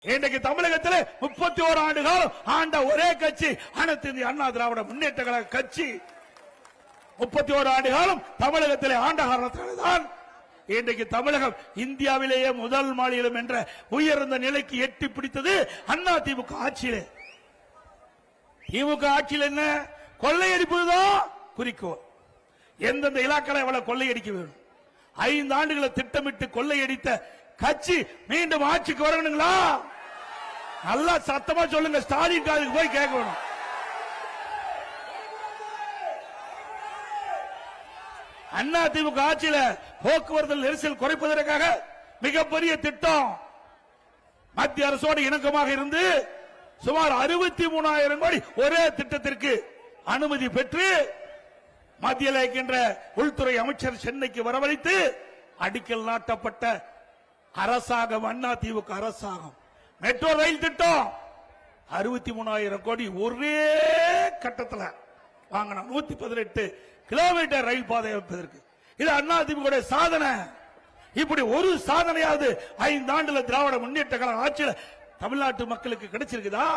இன்றைக்கு தமிழகத்தில் 31 ஆண்டு காலம் ஆண்ட ஒரே கட்சி அனைத்து இந்திய அண்ணா திராவிட முன்னேற்ற கழக கட்சி. 31 ஆண்டு காலம் தமிழகத்திலே ஆண்ட காரணத்தால்தான் இன்றைக்கு தமிழகம் இந்தியாவிலேயே முதல் மாநிலம் என்ற உயர்ந்த நிலைக்கு எட்டி பிடித்தது அண்ணா திமுக ஆட்சியிலே. திமுக ஆட்சியில் என்ன கொள்ளையடிப்பதுதான் குறிக்கோள். எந்தெந்த இலாக்களை எவ்வளவு கொள்ளையடிக்க வேண்டும், 5 ஆண்டுகளை திட்டமிட்டு கொள்ளையடித்த கட்சி மீண்டும் ஆட்சிக்கு வரணுங்களா? நல்லா சத்தமா சொல்லுங்க, ஸ்டாலின் காதுக்கு போய் கேட்கணும். அண்ணா திமுக ஆட்சியில போக்குவரத்து நெரிசல் குறைப்பதற்காக மிகப்பெரிய திட்டம் மத்திய அரசோடு இணக்கமாக இருந்து சுமார் 63,000 கோடி ஒரே திட்டத்திற்கு அனுமதி பெற்று மத்தியில் இருக்கின்ற உள்துறை அமைச்சர் சென்னைக்கு வரவழைத்து அடிக்கல் நாட்டப்பட்ட அரசாங்கம் அண்ணா திமுக அரசாங்கம். மெட்ரோ ரயில் திட்டம் 63,000 கோடி ஒரே கட்டத்தில் வாங்கின 118 கிலோமீட்டர் ரயில் பாதை அமைப்பதற்கு. இது அண்ணா திமுக சாதனை. இப்படி ஒரு சாதனையாவது 5 ஆண்டுல திராவிட முன்னேற்ற கழக ஆட்சியில் தமிழ்நாட்டு மக்களுக்கு கிடைச்சிருக்குதா?